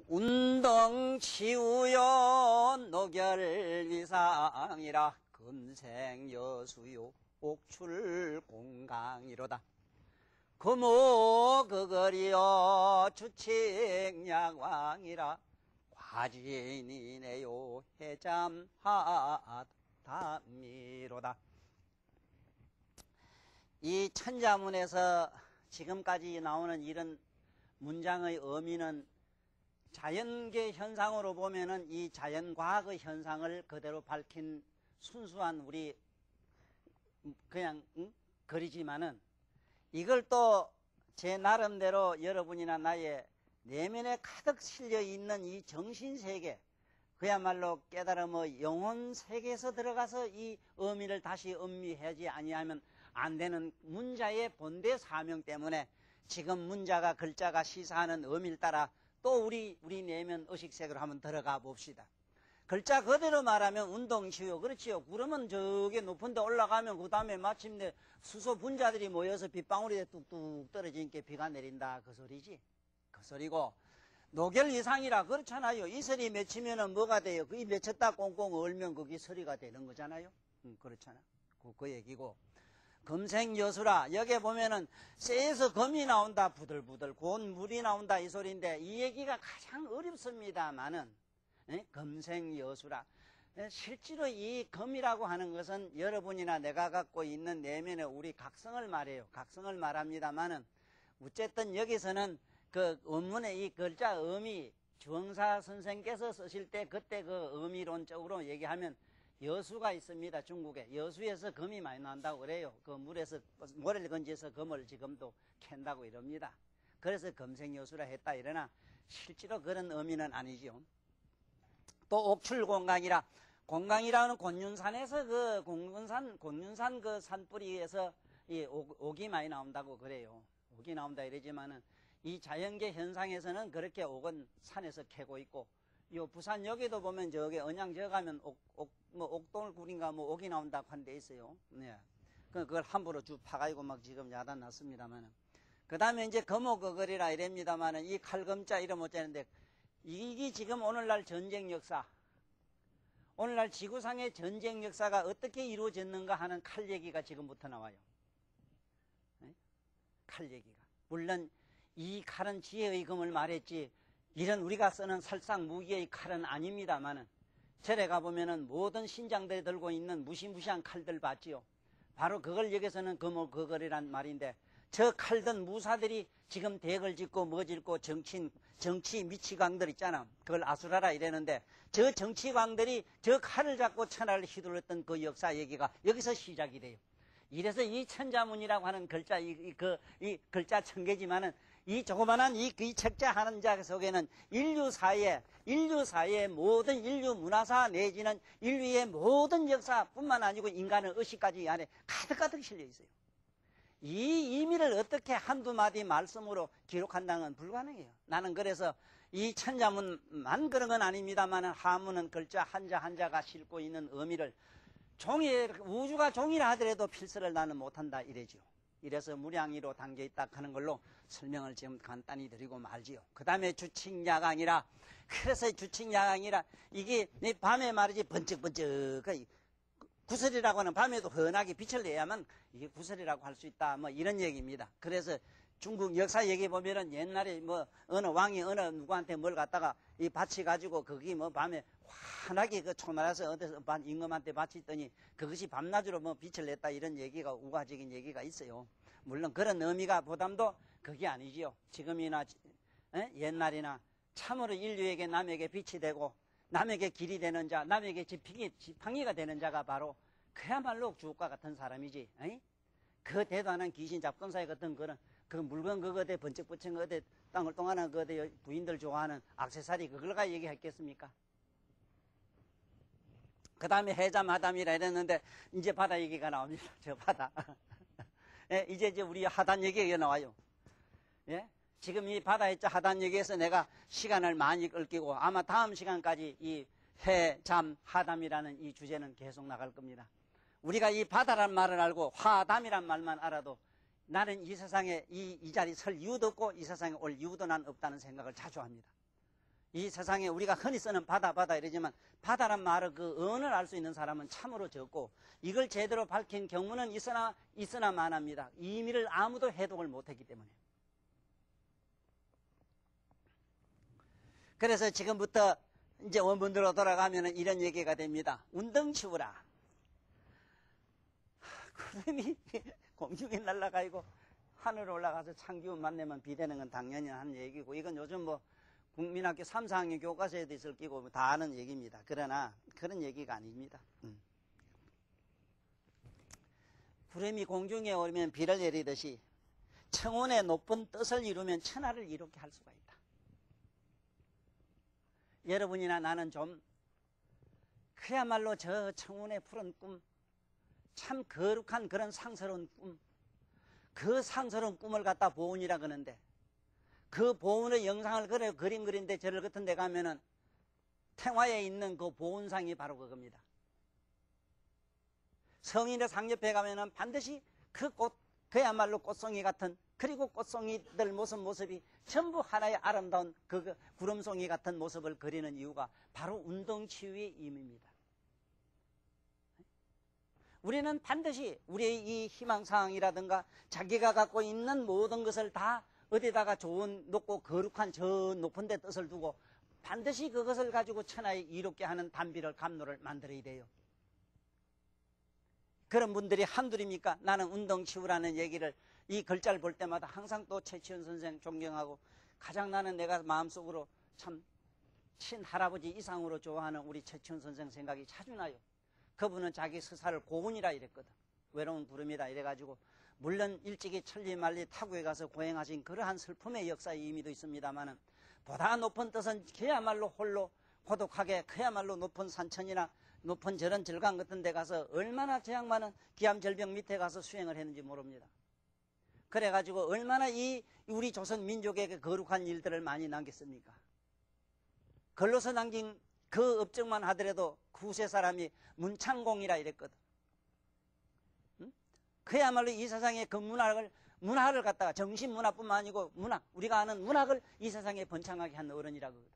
운동치우요 노결위상이라 금생여수요 옥출공강이로다. 금오거거리요 주칙약왕이라 과진이네요 해잠하담이로다. 이 천자문에서 지금까지 나오는 이런 문장의 의미는 자연계 현상으로 보면은 이 자연과학의 현상을 그대로 밝힌 순수한 우리 그냥 글이지만은 이걸 또 제 나름대로 여러분이나 나의 내면에 가득 실려 있는 이 정신세계, 그야말로 깨달음의 영혼세계에서 들어가서 이 의미를 다시 음미하지 아니하면 안 되는 문자의 본대 사명 때문에 지금 문자가 글자가 시사하는 의미를 따라 또 우리 내면 의식세계로 한번 들어가 봅시다. 글자 그대로 말하면 운동치유, 그렇지요. 그러면 저게 높은 데 올라가면 그 다음에 마침내 수소 분자들이 모여서 빗방울이 뚝뚝 떨어지니까 비가 내린다, 그 소리지. 그 소리고, 노결위상이라 그렇잖아요. 이 소리 맺히면은 뭐가 돼요? 이 맺혔다 꽁꽁 얼면 그게 소리가 되는 거잖아요. 그렇잖아. 그 얘기고. 금생여수라, 여기에 보면은 쇠에서 금이 나온다, 부들부들 고운 물이 나온다, 이 소리인데 이 얘기가 가장 어렵습니다만은 금생여수라, 실제로 이 금이라고 하는 것은 여러분이나 내가 갖고 있는 내면의 우리 각성을 말해요. 각성을 말합니다만은 어쨌든 여기서는 그 원문의 이 글자 의미, 주흥사 선생께서 쓰실 때 그때 그 의미론적으로 얘기하면 여수가 있습니다. 중국에 여수에서 금이 많이 난다고 그래요. 그 물에서 모래를 건져서 금을 지금도 캔다고 이럽니다. 그래서 금생여수라 했다 이러나 실제로 그런 의미는 아니죠. 또 옥출공강이라, 공강이라는 곤륜산에서 그 곤륜산 그 산뿌리에서 이 옥이 많이 나온다고 그래요. 옥이 나온다 이러지만은 이 자연계 현상에서는 그렇게 옥은 산에서 캐고 있고, 요 부산역에도 보면 저기 언양 저 가면 옥돌굴인가 뭐 옥이 나온다고 한 데 있어요. 네. 그걸 함부로 쭉 파가지고 막 지금 야단 났습니다만은. 그 다음에 이제 금오거거리라 이랍니다만은 이 칼금자 이름 못 짜는데 이게 지금 오늘날 전쟁 역사, 오늘날 지구상의 전쟁 역사가 어떻게 이루어졌는가 하는 칼 얘기가 지금부터 나와요. 네? 칼 얘기가. 물론 이 칼은 지혜의 금을 말했지 이런 우리가 쓰는 살상 무기의 칼은 아닙니다만은 절에 가보면은 모든 신장들이 들고 있는 무시무시한 칼들 봤지요. 바로 그걸 여기서는 금오거거리란 말인데 저 칼든 무사들이 지금 덱을 짓고 뭐 짓고 정치 미치광들 있잖아. 그걸 아수라라 이랬는데 저 정치광들이 저 칼을 잡고 천하를 휘둘렀던 그 역사 얘기가 여기서 시작이 돼요. 이래서 이 천자문이라고 하는 글자, 이 글자 천개지만은 이 조그만한 이 책자 하는 자 속에는 인류사의 모든 인류 문화사 내지는 인류의 모든 역사뿐만 아니고 인간의 의식까지 이 안에 가득가득 실려 있어요. 이 의미를 어떻게 한두 마디 말씀으로 기록한다는 건 불가능해요. 나는 그래서 이 천자문만 그런 건 아닙니다만 하문은 글자 한자 한자가 싣고 있는 의미를 우주가 종이라 하더라도 필서를 나는 못한다 이래죠. 이래서 무량이로 담겨있다 하는 걸로 설명을 지금 간단히 드리고 말지요. 그 다음에 주칙야강이라, 그래서 주칙야강이라 이게 밤에 말이지 번쩍번쩍 구설이라고 하는 밤에도 환하게 빛을 내야만 이게 구설이라고 할 수 있다 뭐 이런 얘기입니다. 그래서 중국 역사 얘기 보면은 옛날에 뭐 어느 왕이 어느 누구한테 뭘 갖다가 이 바치 가지고 거기 뭐 밤에 환하게 그 초나라서 어디서 임금한테 바치더니 그것이 밤낮으로 뭐 빛을 냈다 이런 얘기가 우화적인 얘기가 있어요. 물론 그런 의미가 보담도 그게 아니지요. 지금이나 옛날이나 참으로 인류에게 남에게 빛이 되고 남에게 길이 되는 자, 남에게 지팡이가 되는 자가 바로 그야말로 주옥과 같은 사람이지. 그 대단한 귀신 잡검사의 같은 그 물건 그거 어디 번쩍번쩍 어디 땅을 동하는 그 어디 부인들 좋아하는 액세서리 그걸가 얘기했겠습니까? 그 다음에 해잠하담이라 이랬는데 이제 바다 얘기가 나옵니다. 저 바다. 예, 이제 우리 하단 얘기가 나와요. 예? 지금 이 바다의 하단 얘기에서 내가 시간을 많이 끌기고 아마 다음 시간까지 이 해잠하담이라는 이 주제는 계속 나갈 겁니다. 우리가 이 바다란 말을 알고 화담이란 말만 알아도 나는 이 세상에 이 자리 설 이유도 없고 이 세상에 올 이유도 난 없다는 생각을 자주 합니다. 이 세상에 우리가 흔히 쓰는 바다 이러지만 바다란 말을 그 언어를 알 수 있는 사람은 참으로 적고 이걸 제대로 밝힌 경우는 있으나 마나입니다. 이 의미를 아무도 해독을 못했기 때문에. 그래서 지금부터 이제 원문으로 돌아가면 이런 얘기가 됩니다. 운덩치우라. 구름이 공중에 날아가고 하늘에 올라가서 찬 기운 만나면 비되는 건 당연히 하는 얘기고 이건 요즘 뭐 국민학교 3, 4학년 교과서에도 있을 끼고 다 아는 얘기입니다. 그러나 그런 얘기가 아닙니다. 구름이 공중에 오르면 비를 내리듯이 청운의 높은 뜻을 이루면 천하를 이롭게 할 수가 있다. 여러분이나 나는 좀 그야말로 저 청운의 푸른 꿈, 참 거룩한 그런 상스러운 꿈, 그 상스러운 꿈을 갖다 보은이라 그러는데 그 보은의 영상을 그림 그린데 저를 같은 데 가면은 태화에 있는 그 보은상이 바로 그겁니다. 성인의 상 옆에 가면은 반드시 그 꽃, 그야말로 꽃송이 같은 그리고 꽃송이들 모습이 전부 하나의 아름다운 그 구름송이 같은 모습을 그리는 이유가 바로 운동치유의 의미입니다. 우리는 반드시 우리의 이 희망사항이라든가 자기가 갖고 있는 모든 것을 다 어디다가 좋은 높고 거룩한 저 높은 데 뜻을 두고 반드시 그것을 가지고 천하에 이롭게 하는 담비를 감로를 만들어야 돼요. 그런 분들이 한둘입니까? 나는 운동치유라는 얘기를 이 글자를 볼 때마다 항상 또 최치원 선생 존경하고 가장 나는 내가 마음속으로 참 친할아버지 이상으로 좋아하는 우리 최치원 선생 생각이 자주 나요. 그분은 자기 스사를 고운이라 이랬거든. 외로운 구름이다 이래가지고 물론 일찍이 천리말리 타국에 가서 고행하신 그러한 슬픔의 역사의 의미도 있습니다만은 보다 높은 뜻은 그야말로 홀로 고독하게 그야말로 높은 산천이나 높은 저런 절강 같은 데 가서 얼마나 저 양반은 기암절벽 밑에 가서 수행을 했는지 모릅니다. 그래가지고 얼마나 이 우리 조선 민족에게 거룩한 일들을 많이 남겼습니까? 글로서 남긴 그 업적만 하더라도 구세 사람이 문창공이라 이랬거든. 응? 그야말로 이 세상의 그 문학을 갖다가 정신문학뿐만 아니고 우리가 아는 문학을 이 세상에 번창하게 한 어른이라고 하거든.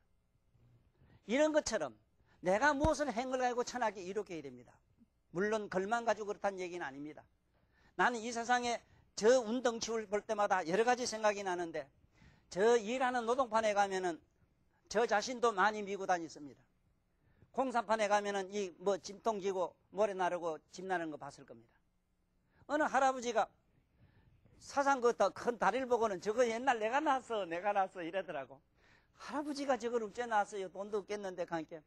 이런 것처럼 내가 무엇을 행을 가지고 천하게 이롭게 해야 됩니다. 물론 글만 가지고 그렇다는 얘기는 아닙니다. 나는 이 세상에 저 운동치유를 볼 때마다 여러 가지 생각이 나는데 저 일하는 노동판에 가면은 저 자신도 많이 미고 다녔습니다. 공사판에 가면은 이 뭐 짐통 지고 모래 나르고 집 나르는 거 봤을 겁니다. 어느 할아버지가 사상 그 큰 다리를 보고는 저거 옛날 내가 났어 이러더라고. 할아버지가 저걸 어째 났어요? 돈도 없겠는데 하니까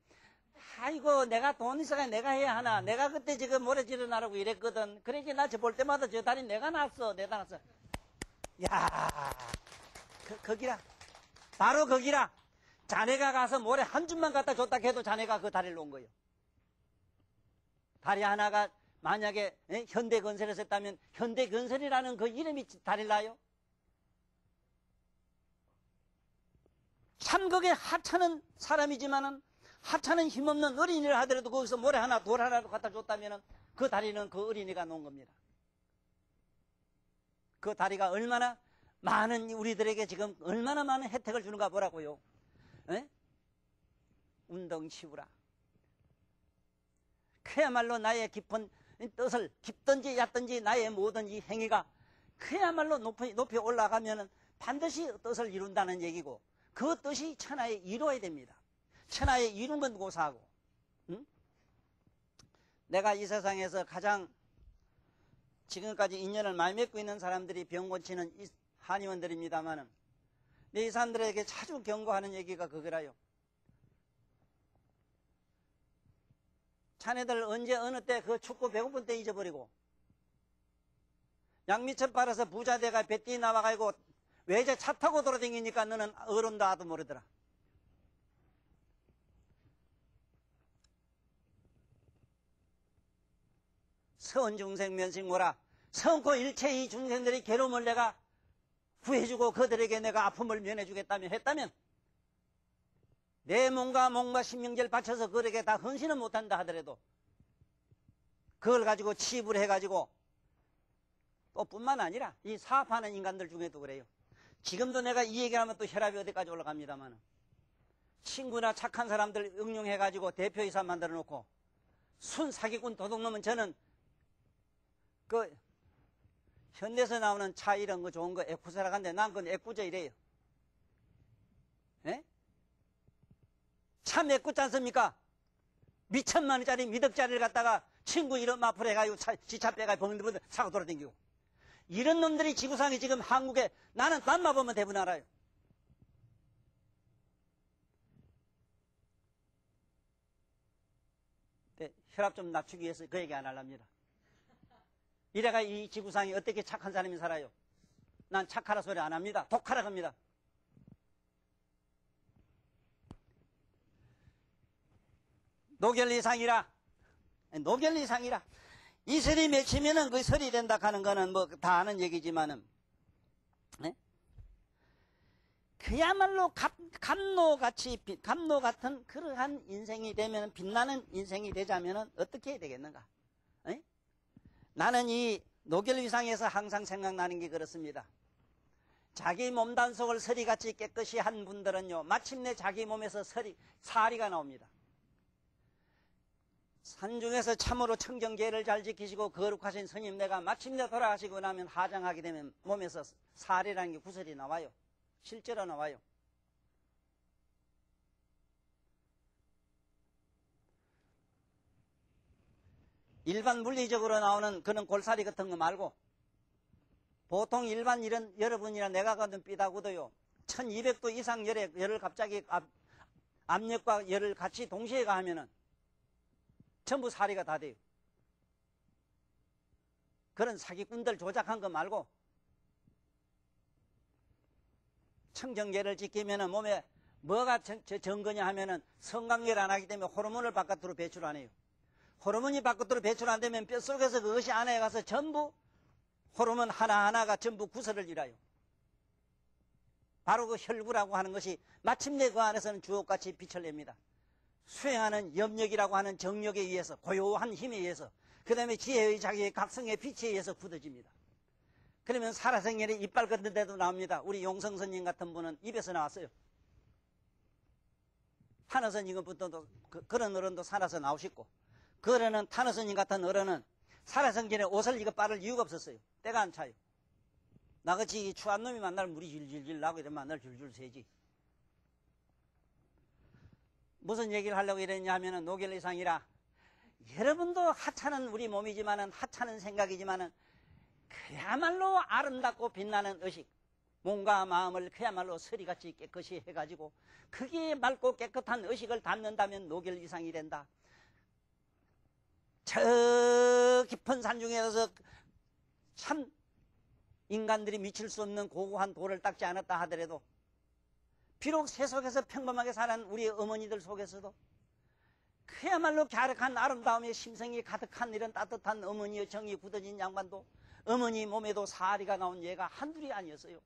아이고 내가 돈 있어가 내가 해야 하나. 내가 그때 지금 모래질러 나르고 이랬거든. 그러니까 나 저 볼 때마다 저 다리 내가 났어. 야, 거기라. 바로 거기라. 자네가 가서 모래 한 줌만 갖다 줬다 해도 자네가 그 다리를 놓은 거예요. 다리 하나가 만약에 현대건설에서 했다면 현대건설이라는 그 이름이 다리를 나요? 참 그게 하찮은 사람이지만은 하찮은 힘없는 어린이를 하더라도 거기서 모래 하나 돌 하나도 갖다 줬다면 그 다리는 그 어린이가 놓은 겁니다. 그 다리가 얼마나 많은 우리들에게 지금 얼마나 많은 혜택을 주는가 보라고요. 에? 운동치유라. 그야말로 나의 깊은 뜻을 깊든지 얕든지 나의 모든 이 행위가 그야말로 높이 올라가면 반드시 뜻을 이룬다는 얘기고 그 뜻이 천하에 이루어야 됩니다. 천하에 이룬 건 고사하고. 응? 내가 이 세상에서 가장 지금까지 인연을 많이 맺고 있는 사람들이 병 고치는 한의원들입니다만은 이 사람들에게 자주 경고하는 얘기가 그거라요. 자네들 언제 어느 때 그 춥고 배고플 때 잊어버리고 양미천 빨아서 부자대가 배띠 나와가지고 외제 차 타고 돌아다니니까 너는 어른도 아도 모르더라. 선중생 면식모라. 선코 일체 이 중생들의 괴로움을 내가 구해주고 그들에게 내가 아픔을 면해주겠다면 했다면 내 몸과 신명제를 바쳐서 그들에게 다 헌신은 못한다 하더라도 그걸 가지고 치입을 해가지고 또 뿐만 아니라 이 사업하는 인간들 중에도 그래요. 지금도 내가 이 얘기를 하면 또 혈압이 어디까지 올라갑니다만 친구나 착한 사람들 응용해가지고 대표이사 만들어 놓고 순 사기꾼 도둑놈은 저는 그 현대에서 나오는 차 이런 거 좋은 거 에쿠세라 한데 난 그건 애꿎어 이래요. 예? 참 애꿎지 않습니까? 미천만 원짜리 미덕짜리를 갖다가 친구 이름 앞으로 해가지고 지차 빼가지고 범인들 사고 돌아다니고 이런 놈들이 지구상에 지금 한국에 나는 맘만 보면 대부분 알아요. 네, 혈압 좀 낮추기 위해서 그 얘기 안 하랍니다. 이래가 이 지구상에 어떻게 착한 사람이 살아요? 난 착하라 소리 안 합니다. 독하라 합니다. 노결리상이라 이 설이 맺히면은 그 설이 된다 하는 거는 뭐 다 아는 얘기지만은 네? 그야말로 감로 같은 그러한 인생이 되면 빛나는 인생이 되자면은 어떻게 해야 되겠는가? 네? 나는 이 노결위상에서 항상 생각나는 게 그렇습니다. 자기 몸단속을 서리같이 깨끗이 한 분들은요 마침내 자기 몸에서 사리가 나옵니다. 산중에서 참으로 청정계를 잘 지키시고 거룩하신 스님네가 마침내 돌아가시고 나면 하장하게 되면 몸에서 사리라는 게 구설이 나와요. 실제로 나와요. 일반 물리적으로 나오는 그런 골사리 같은 거 말고 보통 일반 이런 여러분이나 내가 가던 삐다구도요 1200도 이상 열을 갑자기 압력과 열을 같이 동시에 가하면은 전부 사리가 다 돼요. 그런 사기꾼들 조작한 거 말고 청정계를 지키면은 몸에 뭐가 정거냐 하면은 성관계를 안 하기 때문에 호르몬을 바깥으로 배출 안 해요. 호르몬이 바깥으로 배출 안 되면 뼛속에서 그것이 안에 가서 전부 호르몬 하나하나가 전부 구설을 이뤄요. 바로 그 혈구라고 하는 것이 마침내 그 안에서는 주옥같이 빛을 냅니다. 수행하는 염력이라고 하는 정력에 의해서 고요한 힘에 의해서 그 다음에 지혜의 자기의 각성의 빛에 의해서 굳어집니다. 그러면 살아생전에 이빨 같은 데도 나옵니다. 우리 용성스님 같은 분은 입에서 나왔어요. 탄어스님부터도 그런 어른도 살아서 나오셨고 그 어른은 탄어스님 같은 어른은 살아생전에 옷을 이거 빨을 이유가 없었어요. 때가 안 차요. 나같이 추한 놈이 만나면 물이 질질질 나고 이러면 만날 줄줄 새지. 무슨 얘기를 하려고 이랬냐 하면은 노결리상이라 여러분도 하찮은 우리 몸이지만은 하찮은 생각이지만은 그야말로 아름답고 빛나는 의식 몸과 마음을 그야말로 서리같이 깨끗이 해가지고 그게 맑고 깨끗한 의식을 담는다면 노결이상이 된다. 저 깊은 산중에서 참 인간들이 미칠 수 없는 고고한 돌을 닦지 않았다 하더라도 비록 세속에서 평범하게 사는 우리 어머니들 속에서도 그야말로 갸륵한 아름다움의 심성이 가득한 이런 따뜻한 어머니의 정이 굳어진 양반도 어머니 몸에도 사리가 나온 예가 한둘이 아니었어요.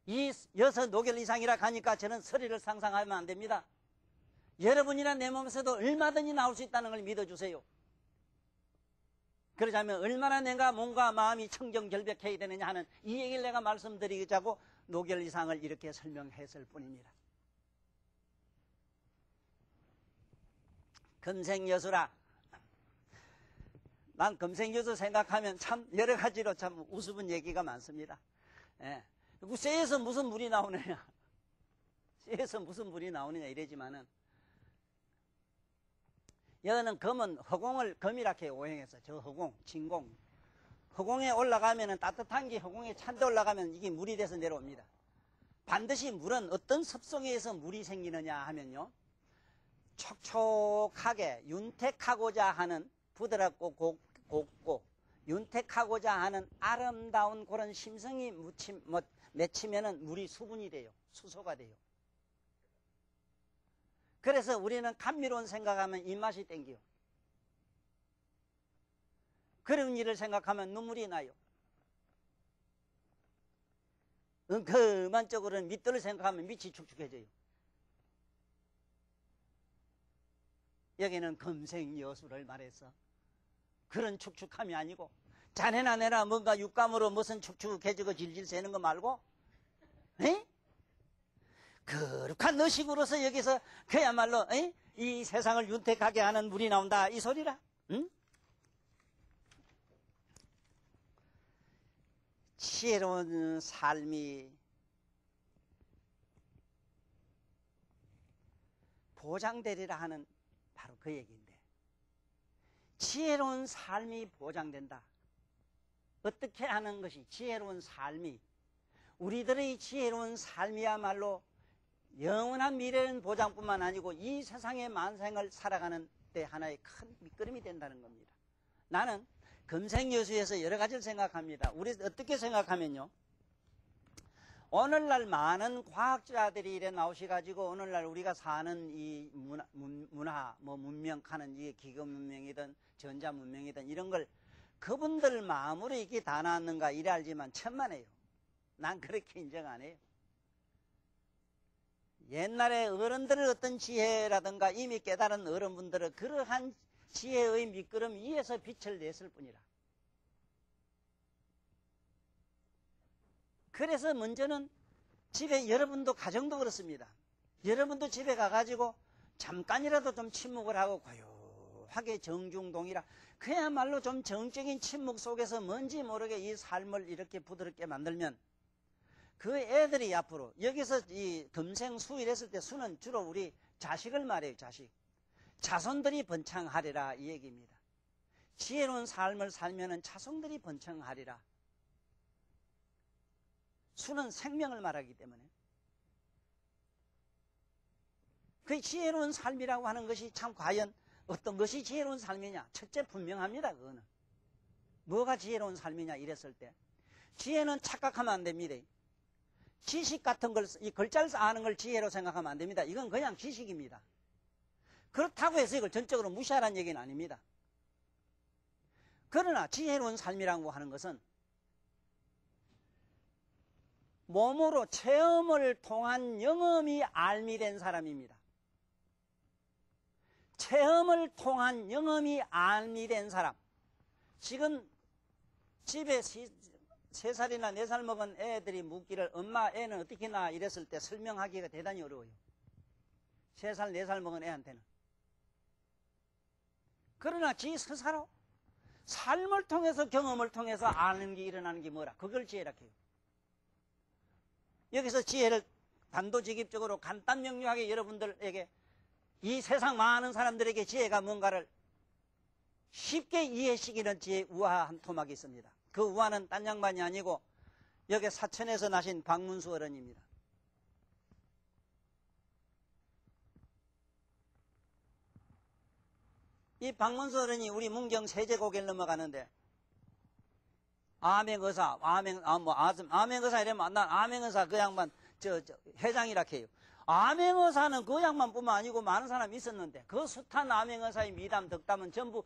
이 여섯 노결이상이라 하니까 저는 서리를 상상하면 안 됩니다. 여러분이나 내 몸에서도 얼마든지 나올 수 있다는 걸 믿어주세요. 그러자면 얼마나 내가 몸과 마음이 청정결백해야 되느냐 하는 이 얘기를 내가 말씀드리자고 노결이상을 이렇게 설명했을 뿐입니다. 금생여수라. 난 금생여수 생각하면 참 여러 가지로 참 우스운 얘기가 많습니다. 예. 쇠에서 무슨 물이 나오느냐. 쇠에서 무슨 물이 나오느냐 이러지만은 여는 금은 허공을 금이라게 오행해서 저 허공, 진공. 허공에 올라가면은 따뜻한 게 허공에 찬데 올라가면 이게 물이 돼서 내려옵니다. 반드시 물은 어떤 습성에 의해서 물이 생기느냐 하면요. 촉촉하게 윤택하고자 하는 부드럽고 곱고 윤택하고자 하는 아름다운 그런 심성이 맺히면은 물이 수분이 돼요. 수소가 돼요. 그래서 우리는 감미로운 생각하면 입맛이 땡겨요. 그런 일을 생각하면 눈물이 나요. 그만적으로는 밑들을 생각하면 밑이 축축해져요. 여기는 금생여수를 말해서 그런 축축함이 아니고 자네나 내나 뭔가 육감으로 무슨 축축해지고 질질 새는 거 말고 에? 거룩한 의식으로서 여기서 그야말로 이 세상을 윤택하게 하는 물이 나온다 이 소리라. 응? 지혜로운 삶이 보장되리라 하는 바로 그 얘기인데, 지혜로운 삶이 보장된다. 어떻게 하는 것이 지혜로운 삶이, 우리들의 지혜로운 삶이야말로 영원한 미래는 보장뿐만 아니고 이 세상의 만생을 살아가는 데 하나의 큰 밑거름이 된다는 겁니다. 나는 금생여수에서 여러 가지를 생각합니다. 우리 어떻게 생각하면요, 오늘날 많은 과학자들이 이래 나오셔가지고 오늘날 우리가 사는 이 문화, 문명하는 이 기계 문명이든 전자 문명이든 이런 걸 그분들 마음으로 이게 다 나왔는가 이래 알지만 천만에요. 난 그렇게 인정 안 해요. 옛날에 어른들의 어떤 지혜라든가 이미 깨달은 어른분들은 그러한 지혜의 밑거름 위에서 빛을 냈을 뿐이라. 그래서 먼저는 집에, 여러분도 가정도 그렇습니다. 여러분도 집에 가가지고 잠깐이라도 좀 침묵을 하고 고요하게 정중동이라 그야말로 좀 정적인 침묵 속에서 뭔지 모르게 이 삶을 이렇게 부드럽게 만들면 그 애들이 앞으로 여기서 이 금생수 이랬을 때 수는 주로 우리 자식을 말해요. 자식. 자손들이 번창하리라 이 얘기입니다. 지혜로운 삶을 살면은 자손들이 번창하리라. 수는 생명을 말하기 때문에 그 지혜로운 삶이라고 하는 것이 참 과연 어떤 것이 지혜로운 삶이냐? 첫째 분명합니다. 그거는 뭐가 지혜로운 삶이냐 이랬을 때 지혜는 착각하면 안 됩니다. 지식 같은 걸, 이 글자를 아는 걸 지혜로 생각하면 안 됩니다. 이건 그냥 지식입니다. 그렇다고 해서 이걸 전적으로 무시하라는 얘기는 아닙니다. 그러나 지혜로운 삶이라고 하는 것은 몸으로 체험을 통한 영험이 알미된 사람입니다. 체험을 통한 영험이 알미된 사람. 지금 집에 3살이나 4살 먹은 애들이 묻기를 엄마 애는 어떻게 나 이랬을 때 설명하기가 대단히 어려워요. 3살 4살 먹은 애한테는. 그러나 지 스스로 삶을 통해서 경험을 통해서 아는 게 일어나는 게 뭐라 그걸 지혜라 해요. 여기서 지혜를 단도직입적으로 간단 명료하게 여러분들에게 이 세상 많은 사람들에게 지혜가 뭔가를 쉽게 이해시키는 지혜 우화 한 토막이 있습니다. 그 우화는 딴 양반이 아니고 여기 사천에서 나신 박문수 어른입니다. 이 박문수 어른이 우리 문경 세제고개를 넘어가는데 암행의사, 암행의사 이러면 난 암행의사 그 양반 회장이라 해요. 암행의사는 그 양반뿐만 아니고 많은 사람이 있었는데 그 숱한 암행의사의 미담 덕담은 전부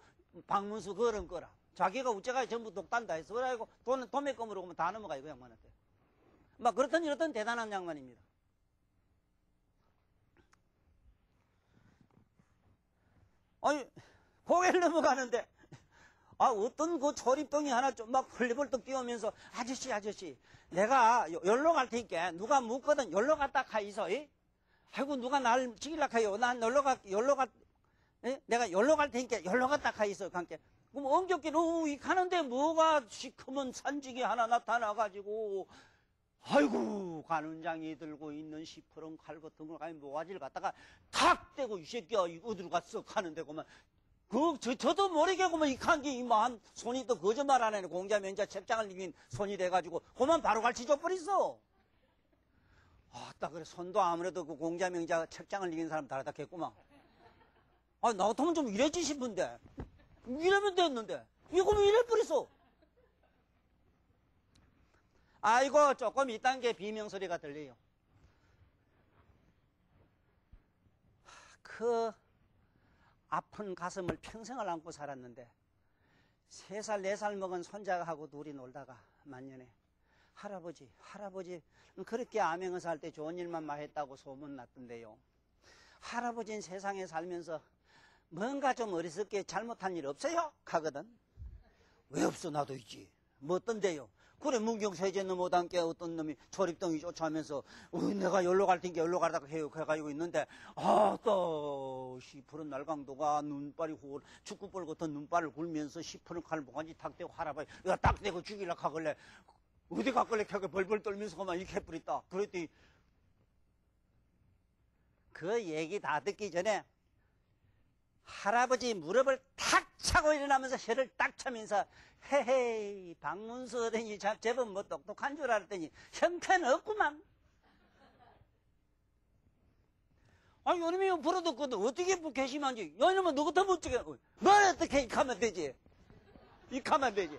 박문수 그 어른 거라. 자기가 우째가 전부 독단다 했어. 그래가지고 도매금으로 오면 다 넘어가요 그 양반한테. 막 그렇든 이렇든 대단한 양반입니다. 아니 고개를 넘어가는데 어떤 그 조립동이 하나 좀 막 헐리벌떡 뛰어오면서 아저씨 내가 열로 갈 테니까 누가 묻거든 열로 갔다 가이소. 아이고 누가 날 죽일라 카요. 난 내가 열로 갈 테니까 열로 갔다 가이소. 함께 그럼 엉겹게 이 가는데 뭐가 시커먼 산지기 하나 나타나가지고 아이고 관원장이 들고 있는 시퍼런 칼 같은 걸 가면 모가지를 갖다가 탁 떼고 이 새끼야 어디로 갔어 가는데 그만 저도 모르게 그만 이 칸기 이만 손이 또 거짓말 안 하네. 공자명자 책장을 이긴 손이 돼가지고 그만 바로 갈치줘 버렸어. 딱 그래 손도 아무래도 그 공자명자 책장을 이긴 사람 다르다겠구만. 나 같으면 좀 이랬지 싶은데 이러면 됐는데 이거 왜 이래 버렸어. 아이고 조금 이딴 게 비명소리가 들려요. 그 아픈 가슴을 평생을 안고 살았는데 3살 4살 먹은 손자하고 둘이 놀다가 만년에 할아버지 그렇게 암행의사 할 때 좋은 일만 했다고 소문났던데요. 할아버지는 세상에 살면서 뭔가 좀 어리석게 잘못한 일 없어요? 하거든. 왜 없어? 나도 있지. 뭐 어떤데요? 그래, 문경세제는 못함께 어떤 놈이 조립덩이 쫓아오면서, 내가 여기로 갈 테니까 여기로 가다가 해가지고 있는데, 또, 푸른 날강도가 눈발이 축구볼 같은 눈발을 굴면서 푸른 칼목까지 탁 대고 할아버지, 내가 딱 대고 죽이려고 하길래, 어디 가길래 켜게 벌벌 떨면서 그만 이렇게 해버렸다. 그랬더니, 그 얘기 다 듣기 전에, 할아버지 무릎을 탁 차고 일어나면서 혀를 딱 차면서 헤헤이 박문수 어른이 제법 뭐 똑똑한 줄 알았더니 형편없구만. 아니 요놈이 불어듣거든 어떻게 괘씸한지. 요놈은 너 같으면 어떻게 뭘 어떻게 이렇게 하면 되지. 이렇게 하면 되지.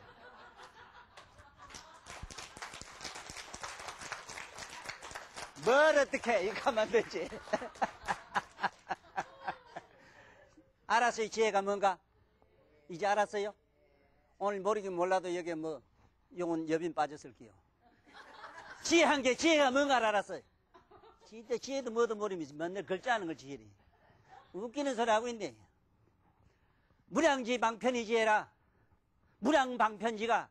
뭘 어떻게 이렇게 하면 되지. 알았어요? 지혜가 뭔가? 이제 알았어요? 오늘 모르긴 몰라도 여기에 뭐, 용은 여빈 빠졌을게요. 지혜 한 개, 지혜가 뭔가를 알았어요? 진짜 지혜도 뭐도 모르면서 맨날 글자하는 걸 지혜리. 웃기는 소리 하고 있네. 무량지 방편이 지혜라. 무량방편지가.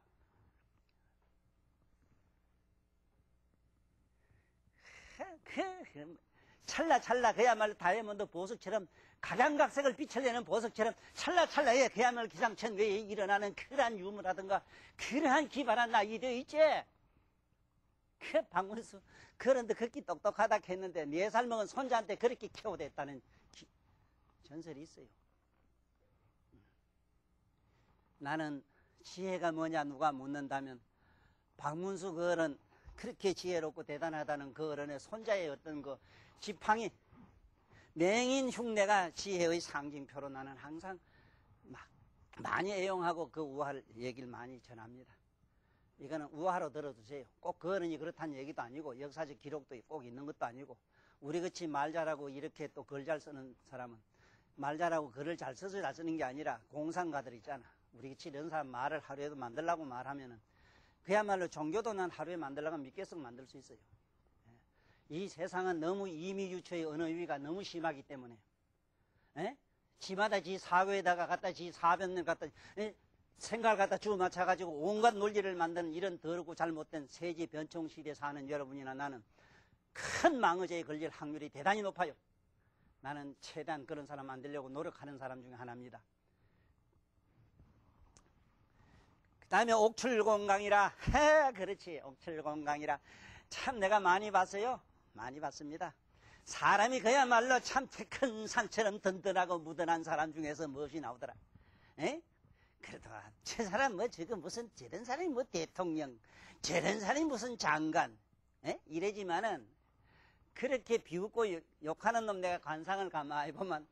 찰나찰나 그야말로 다이아몬드 보석처럼 각양각색을 비춰내는 보석처럼 찰나찰나에 그야말로 기상천외에 일어나는 그러한 유무라든가 그러한 기발한 나이 되어 있지. 그 박문수 그런데 그렇게 똑똑하다 했는데 4살 먹은 손자한테 그렇게 키워댔다는 전설이 있어요. 나는 지혜가 뭐냐 누가 묻는다면 박문수 그 어른 그렇게 지혜롭고 대단하다는 그 어른의 손자의 어떤 그 지팡이 맹인 흉내가 지혜의 상징표로 나는 항상 많이 애용하고 그 우화를 얘기를 많이 전합니다. 이거는 우화로 들어두세요. 꼭 그 어른이 그렇다는 얘기도 아니고 역사적 기록도 꼭 있는 것도 아니고 우리같이 말 잘하고 이렇게 또 글 잘 쓰는 사람은 말 잘하고 글을 잘 써서 잘 쓰는 게 아니라 공상가들 있잖아. 우리같이 이런 사람 말을 하루에도 만들라고 말하면은 그야말로 종교도 난 하루에 만들려고 몇 개씩 만들 수 있어요. 이 세상은 너무 이미유초의 언어위가 너무 심하기 때문에 지마다 지 사고에다가 갖다 지 사변을 갖다 생각을 갖다 주워 맞춰가지고 온갖 논리를 만드는 이런 더럽고 잘못된 세지 변총 시대에 사는 여러분이나 나는 큰 망의제에 걸릴 확률이 대단히 높아요. 나는 최대한 그런 사람 안 되려고 노력하는 사람 중에 하나입니다. 그 다음에 옥출공강이라 그렇지 옥출공강이라 참 내가 많이 봤어요. 많이 봤습니다. 사람이 그야말로 참 큰 산처럼 든든하고 무던한 사람 중에서 무엇이 나오더라. 그래도 저 사람 뭐 지금 무슨 저런 사람이 뭐 대통령 저런 사람이 무슨 장관 이래지만은 그렇게 비웃고 욕하는 놈 내가 관상을 가만히 보면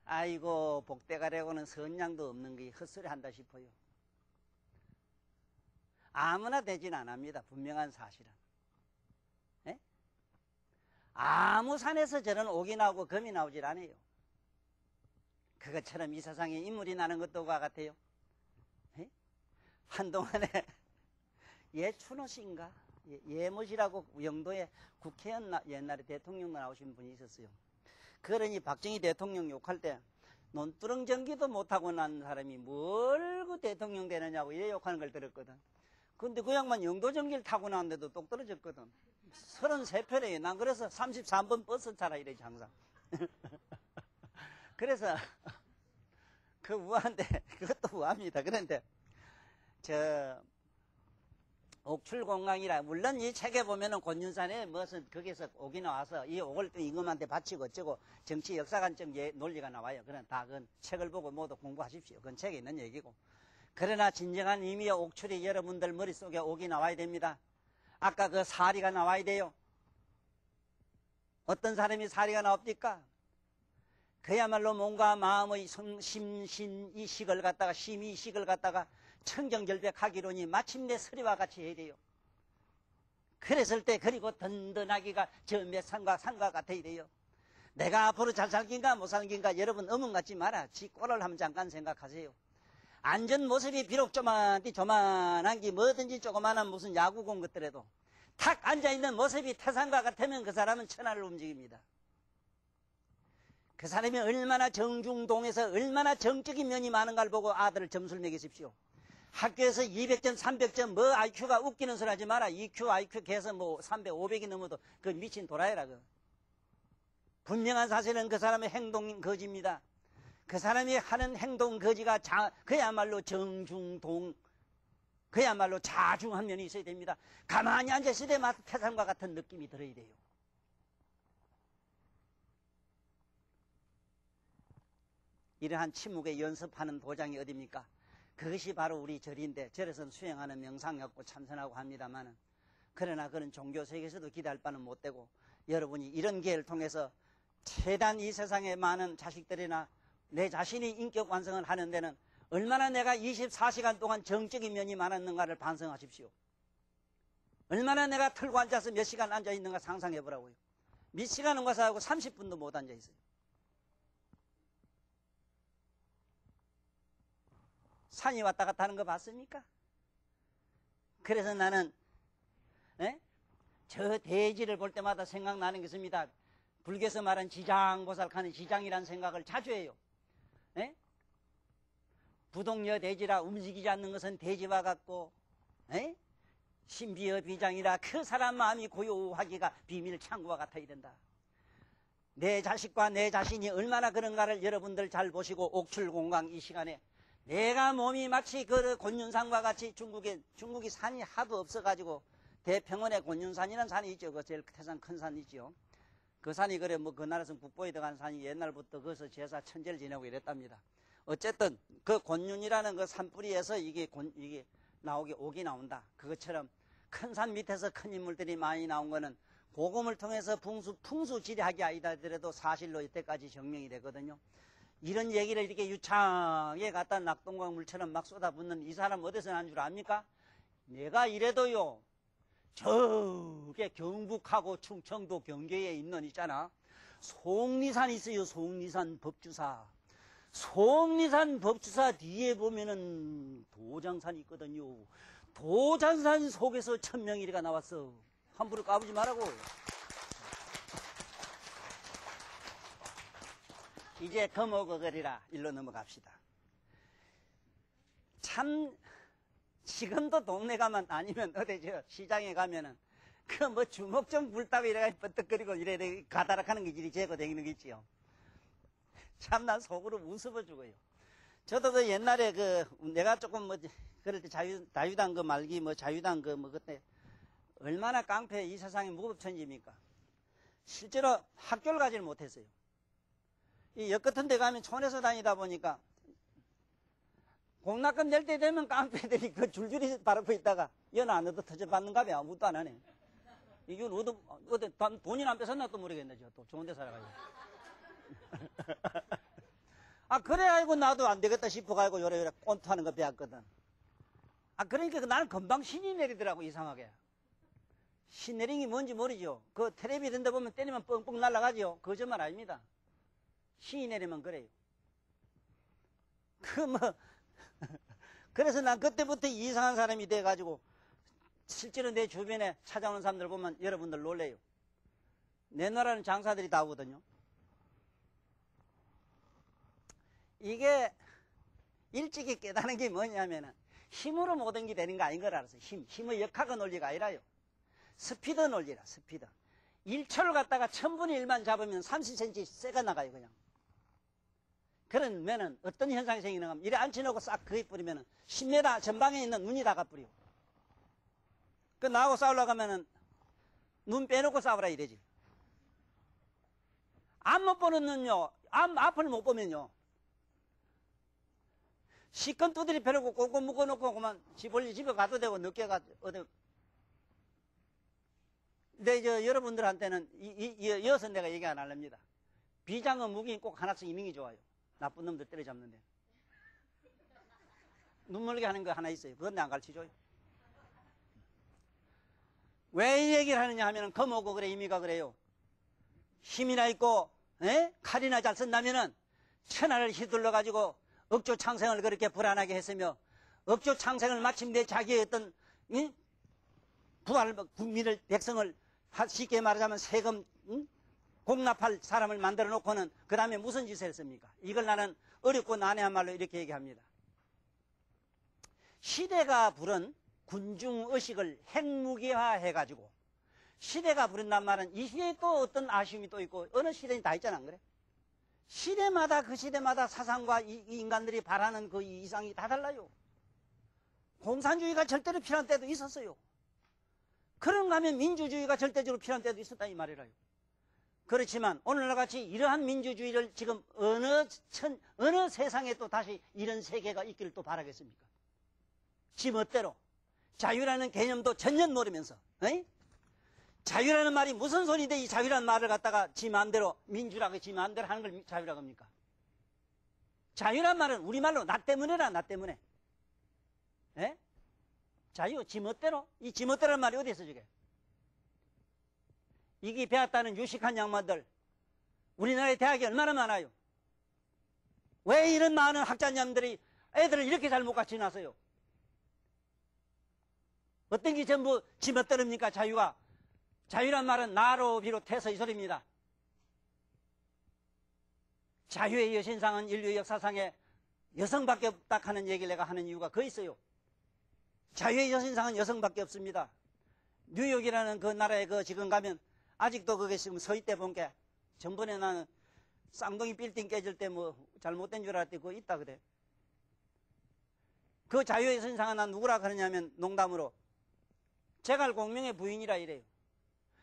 아이고 복대가래고는 선량도 없는 게 헛소리 한다 싶어요. 아무나 되진 않습니다. 분명한 사실은. 아무 산에서 저런 옥이 나오고 금이 나오질 않아요. 그것처럼 이 세상에 인물이 나는 것도 같아요. 한동안에 예춘호씨인가? 예모씨라고 영도에 국회의원 옛날에 대통령 나오신 분이 있었어요. 그러니 박정희 대통령 욕할 때 논두렁 전기도 못하고 난 사람이 뭘 그 대통령 되느냐고 이래 욕하는 걸 들었거든. 근데 그 양반 영도 전기를 타고 나왔는데도 똑 떨어졌거든. 33편이에요. 난 그래서 33번 버스 타라 이래지 항상. 그래서 그 우아한데 그것도 우아합니다. 그런데 옥출공강이라 물론 이 책에 보면은 곤윤산에 무슨 거기서 옥이 나와서 이 옥을 또 임금한테 바치고 어쩌고 정치 역사관적 논리가 나와요. 그런 다 그건 책을 보고 모두 공부하십시오. 그건 책에 있는 얘기고. 그러나 진정한 의미의 옥출이 여러분들 머릿속에 옥이 나와야 됩니다. 아까 그 사리가 나와야 돼요. 어떤 사람이 사리가 나옵니까? 그야말로 몸과 마음의 심신이식을 갖다가 심의식을 갖다가 청정결백하기로니 마침내 서리와 같이 해야 돼요. 그랬을 때 그리고 든든하기가 저 몇 산과 같아야 돼요. 내가 앞으로 잘 살긴가 못 살긴가 여러분 의문 갖지 마라. 지 꼴을 한번 잠깐 생각하세요. 앉은 모습이 비록 조만한 게 뭐든지 조그만한 무슨 야구공 것들에도 탁 앉아있는 모습이 태산과 같으면 그 사람은 천하를 움직입니다. 그 사람이 얼마나 정중동에서 얼마나 정적인 면이 많은가를 보고 아들을 점수를 매기십시오. 학교에서 200점, 300점, 뭐 IQ가 웃기는 소리 하지 마라. EQ, IQ 계서 뭐 300, 500이 넘어도 그 미친 도라이라. 분명한 사실은 그 사람의 행동 거지입니다. 그 사람이 하는 행동 거지가 그야말로 정중동, 그야말로 자중한 면이 있어야 됩니다. 가만히 앉아 시대 태산과 같은 느낌이 들어야 돼요. 이러한 침묵에 연습하는 도장이 어디입니까? 그것이 바로 우리 절인데, 절에서는 수행하는 명상이었고 참선하고 합니다만은, 그러나 그런 종교 세계에서도 기대할 바는 못 되고, 여러분이 이런 기회를 통해서 최대한 이 세상의 많은 자식들이나 내 자신이 인격 완성을 하는 데는 얼마나 내가 24시간 동안 정적인 면이 많았는가를 반성하십시오. 얼마나 내가 틀고 앉아서 몇 시간 앉아 있는가 상상해 보라고요. 몇 시간은 가서 하고 30분도 못 앉아 있어요. 산이 왔다 갔다 하는 거 봤습니까? 그래서 나는 저 대지를 볼 때마다 생각나는 게 있습니다. 불교에서 말한 지장보살하는 지장이라는 생각을 자주 해요. 부동여 대지라 움직이지 않는 것은 대지와 같고, 신비여 비장이라 그 사람 마음이 고요하기가 비밀 창구와 같아야 된다. 내 자식과 내 자신이 얼마나 그런가를 여러분들 잘 보시고, 옥출공강 이 시간에 내가 몸이 마치 그 곤윤산과 같이 중국이 산이 하도 없어가지고 대평원에 곤윤산이라는 산이 있죠. 그 제일 태산 큰 산이 있죠. 그 산이 그래 뭐 그 나라에서 북보에 들어간 산이 옛날부터 거기서 제사 천제를 지내고 이랬답니다. 어쨌든 그 곤윤이라는 그 산뿌리에서 이게 옥이 나온다. 그것처럼 큰 산 밑에서 큰 인물들이 많이 나온 거는 고금을 통해서 풍수지리하기 아니다 하더라도 사실로 이때까지 증명이 되거든요. 이런 얘기를 이렇게 유창하게 갖다 낙동강 물처럼 막 쏟아붓는 이 사람 어디서 난 줄 압니까? 내가 이래도요, 저게 경북하고 충청도 경계에 있는 있잖아. 속리산 있어요. 속리산 법주사. 속리산 법주사 뒤에 보면은 도장산이 있거든요. 도장산 속에서 천명일이가 나왔어. 함부로 까부지 말라고. 이제 거목어거리라 일로 넘어갑시다. 참 지금도 동네 가면 아니면 어디 저 시장에 가면은 그 뭐 주먹 좀 불다고 이래가 뻗떡거리고 이래 가다락하는 게 이리 재고 다니는 게 있지요. 참 난 속으로 우습어 죽어요. 저도 그 옛날에 내가 조금 뭐 그럴 때 자유당 그 말기 뭐 자유당 그 뭐 그때 얼마나 깡패 이 세상에 무법천지입니까? 실제로 학교를 가지를 못했어요. 이 역 같은 데 가면 촌에서 다니다 보니까 공납금 낼 때 되면 깡패들이 그 줄줄이 바르고 있다가 연 안에도 터져받는가 봐. 아무것도 안 하네. 이게 어디 돈이나 안 뺏었나 또 모르겠네. 또 좋은 데 살아가지고. 아, 그래 가지고 나도 안 되겠다 싶어가지고 요래 꼰투하는 거 배웠거든. 아, 그러니까 나는 금방 신이 내리더라고, 이상하게. 신 내린 게 뭔지 모르죠. 그 텔레비 된다 보면 때리면 뻥뻥 날아가죠. 거짓말 아닙니다. 신이 내리면 그래요. 그래서 난 그때부터 이상한 사람이 돼가지고 실제로 내 주변에 찾아오는 사람들 보면 여러분들 놀래요. 내 나라는 장사들이 다 오거든요. 이게 일찍이 깨닫는 게 뭐냐면은 힘으로 모든 게 되는 거 아닌 걸 알았어요. 힘의 역학의 논리가 아니라요. 스피드 논리라, 스피드. 1초를 갖다가 1000분의 1만 잡으면 30cm 쇠가 나가요, 그냥. 그러면은 어떤 현상이 생기는가 하면 이래 앉혀놓고 싹 그에 뿌리면은 10m 전방에 있는 눈이 다 가뿌려. 그 나하고 싸우려고 하면은 눈 빼놓고 싸우라 이래지. 앞 못 보는 눈요, 앞을 못 보면요. 시건 두드리 펴놓고 꽁꽁 묶어놓고 그만 집에 가도 되고 늦게 어디. 근데 여러분들한테는 이어서 내가 얘기 안 하렵니다. 비장의 무기 꼭 하나씩 있는 게 좋아요. 나쁜 놈들 때려잡는데. 눈물게 하는 거 하나 있어요. 그건 내가 안 가르쳐줘요. 왜 이 얘기를 하느냐 하면은 거목고 그래 의미가 그래요. 힘이나 있고 칼이나 잘 쓴다면은 천하를 휘둘러 가지고 억조 창생을 그렇게 불안하게 했으며 억조 창생을 마침내 자기의 어떤 국민을 백성을 쉽게 말하자면 세금 공납할 사람을 만들어 놓고는 그 다음에 무슨 짓을 했습니까? 이걸 나는 어렵고 난해한 말로 이렇게 얘기합니다. 시대가 부른 군중의식을 핵무기화해가지고 시대가 부른단 말은 이 시대에 또 어떤 아쉬움이 또 있고 어느 시대는 다 있잖아, 안 그래? 시대마다 그 시대마다 사상과 이 인간들이 바라는 그 이상이 다 달라요. 공산주의가 절대로 필요한 때도 있었어요. 그런가 하면 민주주의가 절대적으로 필요한 때도 있었다 이 말이라요. 그렇지만 오늘날 같이 이러한 민주주의를 지금 어느 세상에 또 다시 이런 세계가 있기를 또 바라겠습니까? 지 멋대로 자유라는 개념도 전혀 모르면서 에이? 자유라는 말이 무슨 소리인데 이 자유라는 말을 갖다가 지 마음대로 민주라고 지 마음대로 하는 걸 자유라고 합니까? 자유란 말은 우리말로 나 때문에라 나 때문에 에? 자유 지 멋대로 이 지 멋대로라는 말이 어디서 저게 이게 배웠다는 유식한 양반들 우리나라의 대학이 얼마나 많아요. 왜 이런 많은 학자님들이 애들을 이렇게 잘 못 가르쳐놨어요? 어떤 게 전부 지 멋대로입니까? 자유가 자유란 말은 나로 비롯해서 이 소리입니다. 자유의 여신상은 인류의 역사상에 여성밖에 없다 하는 얘기를 내가 하는 이유가 그 있어요. 자유의 여신상은 여성밖에 없습니다. 뉴욕이라는 그 나라에 그 지금 가면 아직도 그게 지금 서있대 본 게 전번에 나는 쌍둥이 빌딩 깨질 때 뭐 잘못된 줄 알았더니 그거 있다 그래. 그 자유의 여신상은 난 누구라 그러냐면 농담으로 제갈공명의 부인이라 이래요.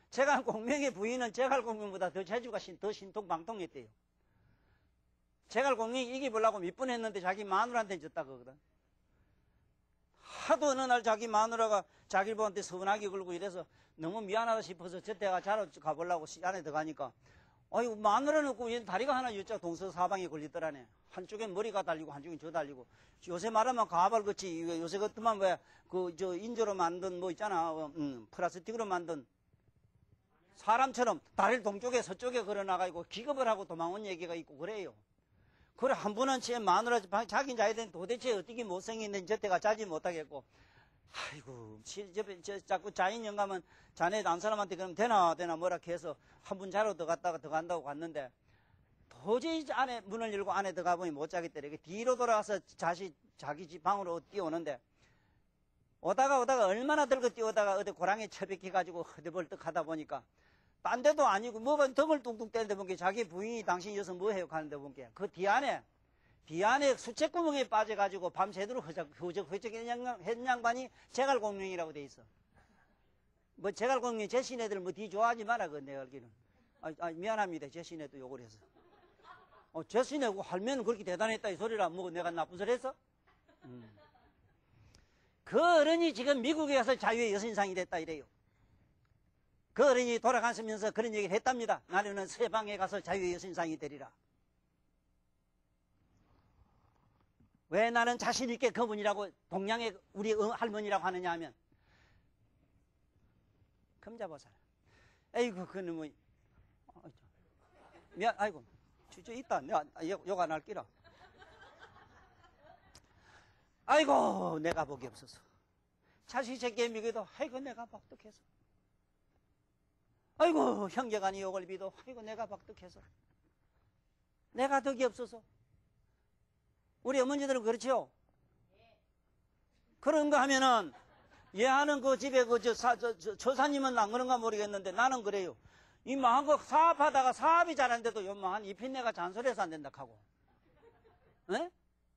제갈공명의 부인은 제갈공명보다 더 재주가 더 신통방통했대요. 제갈공명이 이기보려고 몇 번 했는데 자기 마누라한테 졌다 그거거든. 하도 어느 날 자기 마누라가 자기 보한테 서운하게 굴고 이래서 너무 미안하다 싶어서 저때가 자러 가보려고 안에 들어가니까 아이고 마누라는 없고 다리가 하나 여자 동서사방에 걸리더라네. 한쪽에 머리가 달리고 한쪽에 저 달리고 요새 말하면 가발같이 요새 같으면 왜 그 저 인조로 만든 뭐 있잖아 플라스틱으로 만든 사람처럼 다리를 동쪽에 서쪽에 걸어나가고 기겁을 하고 도망온 얘기가 있고 그래요. 그래 한 번은 제 마누라 자기 자야 되는데 도대체 어떻게 못생겼는지 저때가 자지 못하겠고 아이고 저 자꾸 자인 영감은 자네 난 사람한테 그럼 되나 뭐라 해서 한 분 자러 들어갔다가 들어간다고 갔는데 도저히 안에 문을 열고 안에 들어가 보니 못 자겠더래. 뒤로 돌아가서 자기 집 방으로 뛰어오는데 오다가 얼마나 들고 뛰어오다가 어디 고랑에 처박혀가지고 허드벌떡 하다 보니까 딴 데도 아니고 뭐가 덩을 뚱뚱 떼는데 보니까 자기 부인이 당신 여기서 뭐 해요 가는데 보니까 그 뒤 안에 수채구멍에 빠져가지고 밤새도록 허적허적한 양반이 제갈공명이라고 돼 있어. 뭐 제갈공명 제 시내들 뭐 뒤 좋아하지 마라 그 내가 알기는. 미안합니다 제 시내도 욕을 해서. 제 시내 할매는 그렇게 대단했다 이 소리라 뭐 내가 나쁜 소리 했어? 그 어른이 지금 미국에 가서 자유의 여신상이 됐다 이래요. 그 어른이 돌아가시면서 그런 얘기를 했답니다. 나는 서방에 가서 자유의 여신상이 되리라. 왜 나는 자신있게 그분이라고 동양의 우리 할머니라고 하느냐 하면 금자보살 에이구 그는 뭐 미안 아이고 주저 있다 내가 욕 안 할 끼라. 아이고 내가 복이 없어서 자식 새끼 미기도 아이고 내가 박득해서 아이고 형제간이 욕을 비도 아이고 내가 박득해서 내가 덕이 없어서. 우리 어머니들은 그렇죠? 그런가 하면은 얘하는 그 집에 그 처사님은 안 그런가 모르겠는데 나는 그래요. 이만한 거 사업하다가 사업이 잘하는데도 요만한 이 핀내가 잔소리해서 안 된다 하고. 에?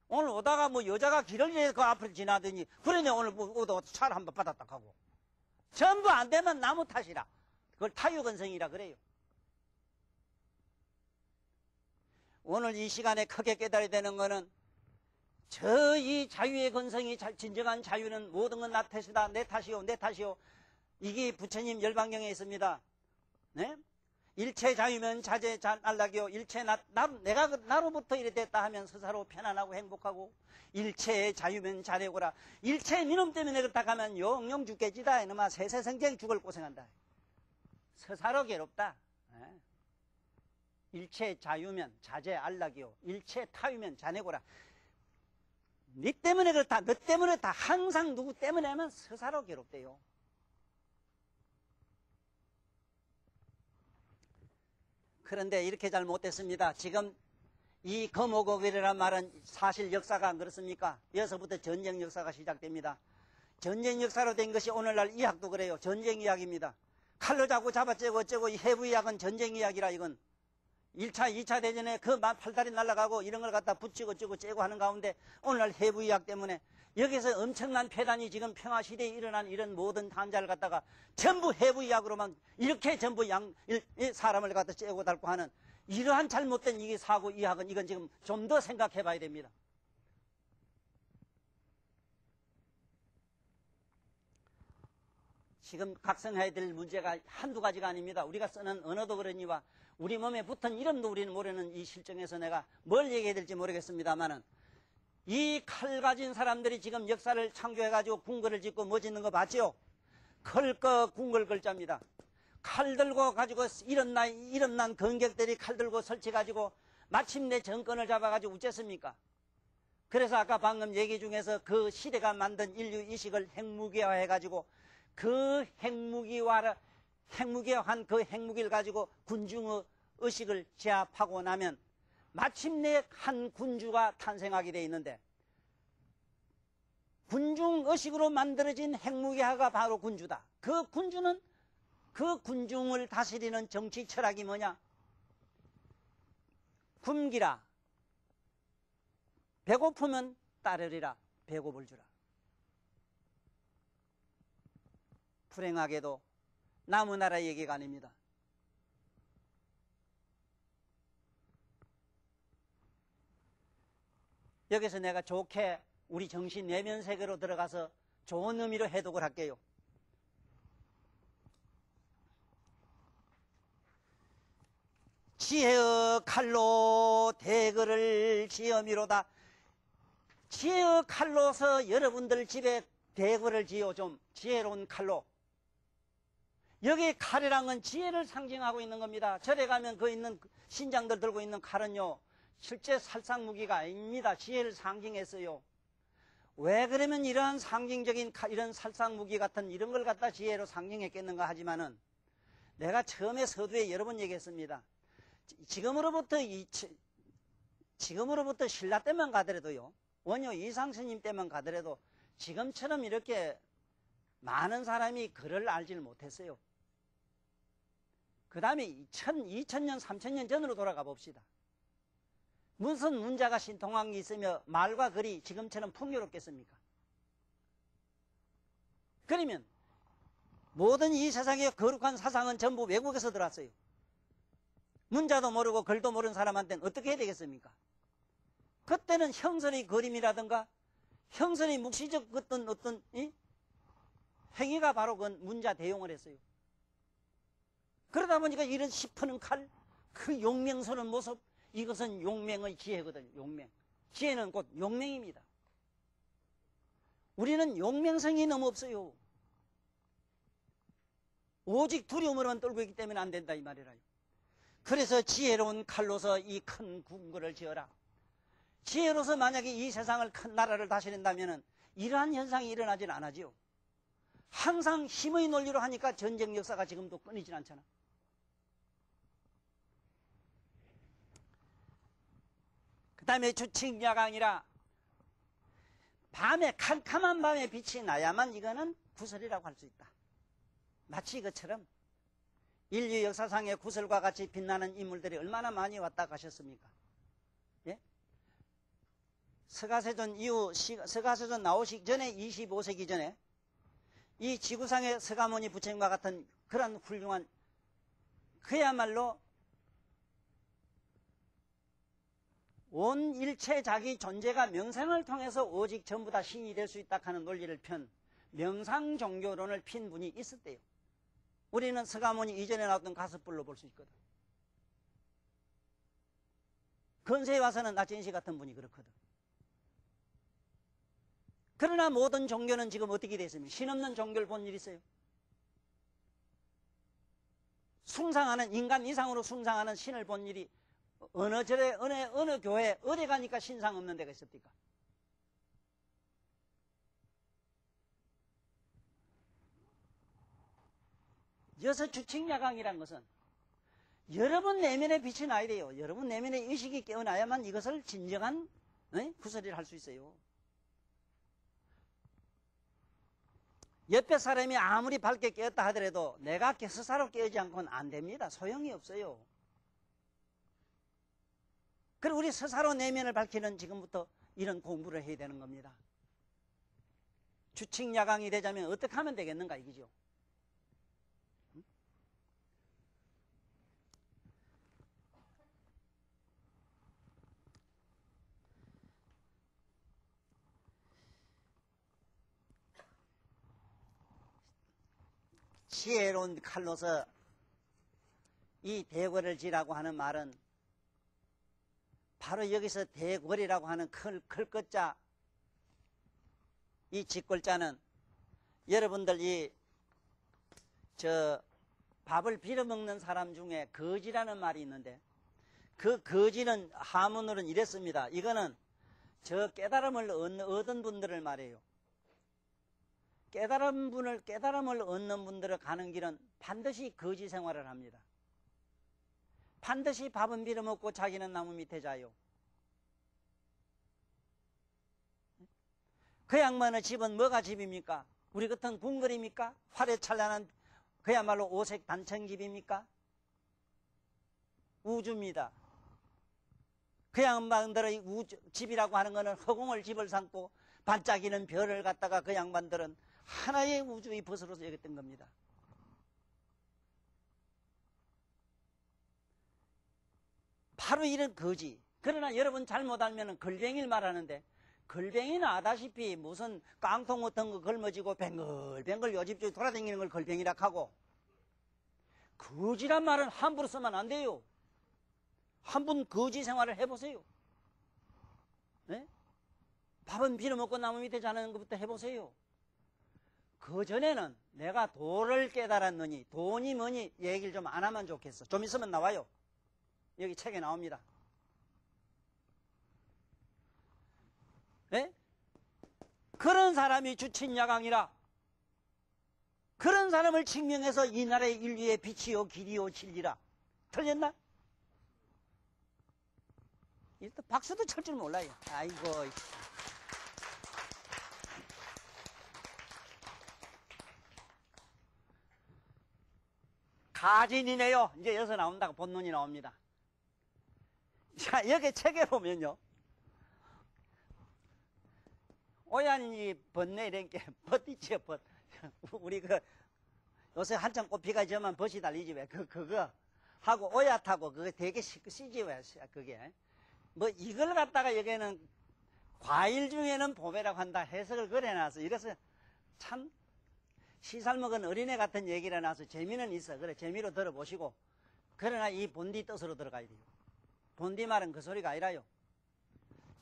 오늘 오다가 뭐 여자가 길을 이래 그 앞을 지나더니 그러네 오늘 뭐 오다가 차를 한번 받았다 하고. 전부 안 되면 나무 탓이라. 그걸 타유건성이라 그래요. 오늘 이 시간에 크게 깨달아야 되는 거는 이 자유의 건성이 진정한 자유는 모든 건 나 탓이다. 내 탓이요. 내 탓이요. 이게 부처님 열반경에 있습니다. 네? 일체 자유면 자제 안락이요. 일체 내가 나로부터 이래 됐다 하면 스스로 편안하고 행복하고 일체 자유면 자내고라. 일체 니놈 때문에 그렇다 하면 영영 죽겠지다. 이놈아 세세성쟁 죽을 고생한다. 스스로 괴롭다. 네? 일체 자유면 자제 안락이요. 일체 타유면 자내고라. 니 때문에 그렇다. 너 때문에 다 항상 누구 때문에 하면 스스로 괴롭대요. 그런데 이렇게 잘 못됐습니다. 지금 이 거목고결이란 말은 사실 역사가 안 그렇습니까? 여기서부터 전쟁 역사가 시작됩니다. 전쟁 역사로 된 것이 오늘날 의학도 그래요. 전쟁 이야기입니다. 칼로 자꾸 잡아째고 어째고 이 해부 의학은 전쟁 이야기라 이건. 1차, 2차 대전에 그 팔다리 날아가고 이런 걸 갖다 붙이고 찌고 째고 하는 가운데 오늘날 해부 의학 때문에 여기서 엄청난 폐단이 지금 평화시대에 일어난 이런 모든 환자를 갖다가 전부 해부 의학으로만 이렇게 전부 사람을 갖다 째고 닳고 하는 이러한 잘못된 이게 사고 의학은 이건 지금 좀 더 생각해 봐야 됩니다. 지금 각성해야 될 문제가 한두 가지가 아닙니다. 우리가 쓰는 언어도 그러니와 우리 몸에 붙은 이름도 우리는 모르는 이 실정에서 내가 뭘 얘기해야 될지 모르겠습니다만은 이 칼 가진 사람들이 지금 역사를 창조해가지고 궁궐을 짓고 뭐 짓는 거 봤죠? 걸거 궁궐 걸자입니다. 칼 들고 가지고 일어난 건객들이 칼 들고 설치가지고 마침내 정권을 잡아가지고 어쨌습니까? 그래서 아까 방금 얘기 중에서 그 시대가 만든 인류 의식을 핵무기화 해가지고 그 핵무기화한 그 핵무기를 가지고 군중의 의식을 제압하고 나면 마침내 한 군주가 탄생하게 되어 있는데 군중 의식으로 만들어진 핵무기화가 바로 군주다. 그 군주는 그 군중을 다스리는 정치 철학이 뭐냐? 굶기라. 배고프면 따르리라. 배고플 주라. 불행하게도 남의 나라 얘기가 아닙니다. 여기서 내가 좋게 우리 정신 내면 세계로 들어가서 좋은 의미로 해독을 할게요. 지혜의 칼로 대거를 지어미로다. 지혜의 칼로서 여러분들 집에 대거를 지어 좀 지혜로운 칼로. 여기 칼이랑은 지혜를 상징하고 있는 겁니다. 절에 가면 그 있는 신장들 들고 있는 칼은요 실제 살상무기가 아닙니다. 지혜를 상징했어요. 왜 그러면 이러한 상징적인 이런 살상무기 같은 이런 걸 갖다 지혜로 상징했겠는가 하지만은 내가 처음에 서두에 여러 번 얘기했습니다. 지금으로부터 신라 때만 가더라도요, 원효 이상스님 때만 가더라도 지금처럼 이렇게 많은 사람이 글을 알지를 못했어요. 그 다음에 2000년, 3000년 전으로 돌아가 봅시다. 무슨 문자가 신통한 게 있으며 말과 글이 지금처럼 풍요롭겠습니까? 그러면 모든 이 세상의 거룩한 사상은 전부 외국에서 들어왔어요. 문자도 모르고 글도 모르는 사람한테는 어떻게 해야 되겠습니까? 그때는 형선의 그림이라든가 형선의 묵시적 어떤 행위가 바로 그 문자 대용을 했어요. 그러다 보니까 이런 시퍼는 칼, 그 용맹스러운 모습, 이것은 용맹의 지혜거든요. 용맹. 지혜는 곧 용맹입니다. 우리는 용맹성이 너무 없어요. 오직 두려움으로만 떨고 있기 때문에 안 된다 이 말이라요. 그래서 지혜로운 칼로서 이 큰 궁궐을 지어라. 지혜로서 만약에 이 세상을 큰 나라를 다스린다면 이러한 현상이 일어나질 않아지요. 항상 힘의 논리로 하니까 전쟁 역사가 지금도 끊이질 않잖아. 그 다음에 주칙야광이라 밤에 캄캄한 밤에 빛이 나야만 이거는 구설이라고 할 수 있다. 마치 이것처럼 인류 역사상의 구설과 같이 빛나는 인물들이 얼마나 많이 왔다 가셨습니까? 예? 서가세존 이후 서가세존 나오시기 전에 25세기 전에 이 지구상의 서가모니 부처님과 같은 그런 훌륭한 그야말로 온 일체 자기 존재가 명상을 통해서 오직 전부 다 신이 될 수 있다 하는 논리를 편 명상 종교론을 핀 분이 있었대요. 우리는 서가모니 이전에 나왔던 가습불로 볼 수 있거든. 근세에 와서는 나진시 같은 분이 그렇거든. 그러나 모든 종교는 지금 어떻게 됐습니까? 신없는 종교를 본 일 있어요? 숭상하는 인간 이상으로 숭상하는 신을 본 일이 어느 절에 어느 교회 어디 가니까 신상 없는 데가 있습니까? 여섯 주칙야광이란 것은 여러분 내면에 빛이 나야 돼요. 여러분 내면에 의식이 깨어나야만 이것을 진정한 구설이를 할 수 있어요. 옆에 사람이 아무리 밝게 깨었다 하더라도 내가 스스로 깨우지 않고는 안 됩니다. 소용이 없어요. 그리고 우리 스스로 내면을 밝히는 지금부터 이런 공부를 해야 되는 겁니다. 주칙야강이 되자면 어떻게 하면 되겠는가 이거죠. 지혜로운 칼로서 이 대궐을 지라고 하는 말은 바로 여기서 대궐이라고 하는 클 것자, 이 직골자는 여러분들 밥을 빌어먹는 사람 중에 거지라는 말이 있는데 그 거지는 하문으로는 이랬습니다. 이거는 저 깨달음을 얻은 분들을 말해요. 깨달음을 얻는 분들을 가는 길은 반드시 거지 생활을 합니다. 반드시 밥은 빌어먹고 자기는 나무 밑에 자요. 그 양반의 집은 뭐가 집입니까? 우리 같은 궁궐입니까? 화려찬란한 그야말로 오색 단청집입니까? 우주입니다. 그 양반들의 집이라고 하는 것은 허공을 집을 삼고 반짝이는 별을 갖다가 그 양반들은 하나의 우주의 벗으로서 여겼던 겁니다. 바로 이런 거지. 그러나 여러분 잘못 알면 걸뱅이를 말하는데 걸뱅이는 아다시피 무슨 깡통 같은 거 걸머지고 뱅글뱅글 요집저집 돌아다니는 걸 걸뱅이라 하고 거지란 말은 함부로 쓰면 안 돼요. 한 분 거지 생활을 해보세요. 네? 밥은 빌어먹고 나무 밑에 자는 것부터 해보세요. 그 전에는 내가 도를 깨달았느니 돈이 뭐니 얘기를 좀 안 하면 좋겠어. 좀 있으면 나와요. 여기 책에 나옵니다. 네? 그런 사람이 주친야강이라 그런 사람을 증명해서 이 나라의 인류의 빛이요 길이요 진리라. 틀렸나? 일단 박수도 칠 줄 몰라요. 아이고. 가진이네요. 이제 여기서 나온다고 본론이 나옵니다. 자, 여기 책에 보면요. 오얀이 벗네 이렇게 벗이지요, 벗. 우리 요새 한참 꽃피가 저만 벗이 달리지 왜? 그거 하고 오얏하고 그거 되게 시지 왜? 그게. 뭐 이걸 갖다가 여기는 과일 중에는 보배라고 한다 해석을 그래놔서 이래서 참 시살 먹은 어린애 같은 얘기를 해놔서 재미는 있어. 그래 재미로 들어보시고 그러나 이 본디 뜻으로 들어가야 돼요. 본디 말은 그 소리가 아니라요.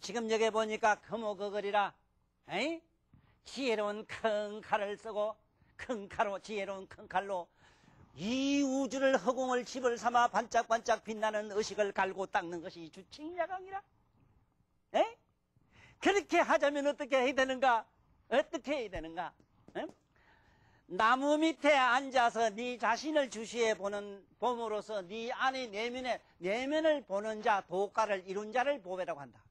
지금 여기 보니까 금오거거리라 에이? 지혜로운 큰 칼을 쓰고 큰 칼로 지혜로운 큰 칼로 이 우주를 허공을 집을 삼아 반짝반짝 빛나는 의식을 갈고 닦는 것이 주칙야강이라. 에? 그렇게 하자면 어떻게 해야 되는가? 어떻게 해야 되는가? 에? 나무 밑에 앉아서 네 자신을 주시해 봄으로써 네 안의 내면을 보는 자, 도가를 이룬 자를 보배라고 한다.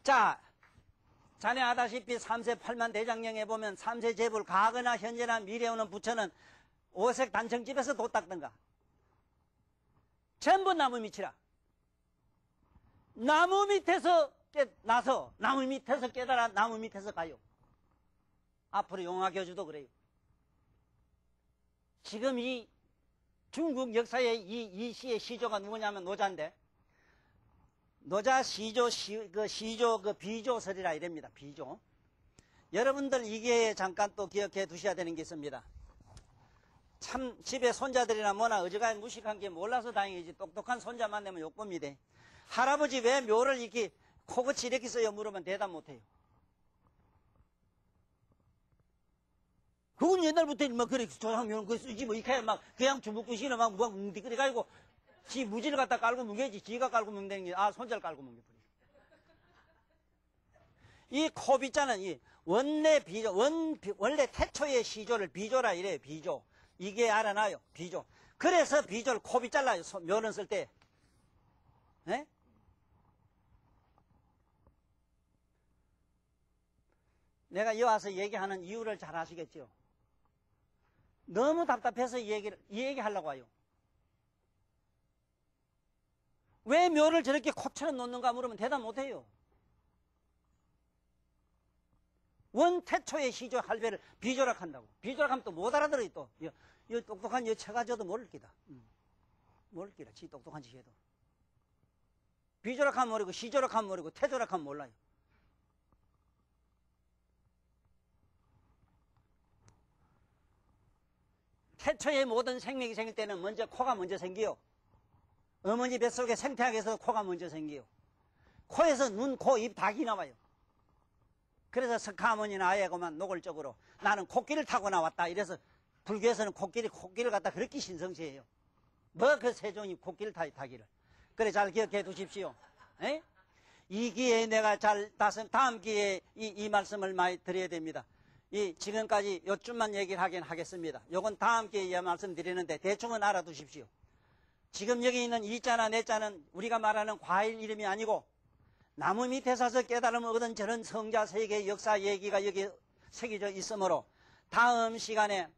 자, 자네 아다시피 3세 8만 대장경에 보면 3세 재불 과거나 현재나 미래에 오는 부처는 오색 단청집에서 도 닦던가. 전부 나무 밑이라. 나무 밑에서 나서 나무 밑에서 깨달아 나무 밑에서 가요. 앞으로 용화교주도 그래요. 지금 이 중국 역사의 이 시의 시조가 누구냐면 노자인데 노자 시조 비조설이라 이랍니다. 비조. 여러분들 이게 잠깐 또 기억해 두셔야 되는 게 있습니다. 참 집에 손자들이나 뭐나 어지간히 무식한 게 몰라서 다행이지 똑똑한 손자만 되면 욕봅니다. 할아버지 왜 묘를 이렇게 코끝이 이렇게 써요? 물으면 대답 못해요. 그건 옛날부터 막 그래 조상묘는 그거 쓰지 뭐 이렇게 막 그냥 주먹구시나 막 뭉디그래 가지고 지 무지를 갖다 깔고 뭉개지 지가 깔고 뭉개는 게 손자를 깔고 뭉개버려. 이 코빗자는 이 원래 비조, 원래 태초의 시조를 비조라 이래요. 비조. 이게 알아나요. 비조. 그래서 비조를 코빗 잘라요. 면을 쓸 때. 네? 내가 여기 와서 얘기하는 이유를 잘 아시겠죠? 너무 답답해서 이 얘기하려고 와요. 왜 묘를 저렇게 콕처럼 놓는가 물으면 대답 못해요. 원태초의 시조 할배를 비조락한다고. 비조락하면 또 못 알아들어요. 또 이 똑똑한 이 처가져도 모를 기다. 모를 기다. 지 똑똑한 짓 해도. 비조락하면 모르고 시조락하면 모르고 태조락하면 몰라요. 태초의 모든 생명이 생길 때는 먼저 코가 먼저 생겨요. 어머니 뱃속에 생태학에서 코가 먼저 생겨요. 코에서 눈, 코, 입, 닭이 나와요. 그래서 석가모니나 아예고만 노골적으로 나는 코끼리를 타고 나왔다. 이래서 불교에서는 코끼리를 갖다 그렇게 신성시해요. 뭐 그 세종이 코끼리를 타기를. 그래 잘 기억해 두십시오. 에? 이 기회에 내가 다음 기회에 이 말씀을 많이 드려야 됩니다. 지금까지 요쯤만 얘기를 하긴 하겠습니다. 요건 다음 기회에 말씀드리는데 대충은 알아두십시오. 지금 여기 있는 이자나 내자는 우리가 말하는 과일 이름이 아니고 나무 밑에 서서 깨달음을 얻은 저런 성자 세계의 역사 얘기가 여기 새겨져 있으므로 다음 시간에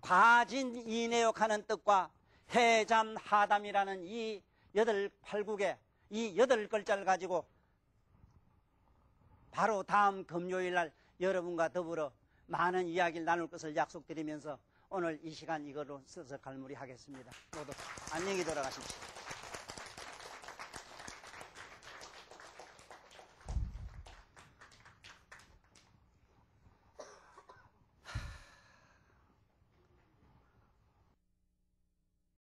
과진이내욕하는 뜻과 해잠하담이라는 이 8국의 이 8글자를 가지고 바로 다음 금요일 날 여러분과 더불어 많은 이야기를 나눌 것을 약속드리면서 오늘 이 시간 이거로 써서 갈무리하겠습니다. 모두 안녕히 돌아가십시오.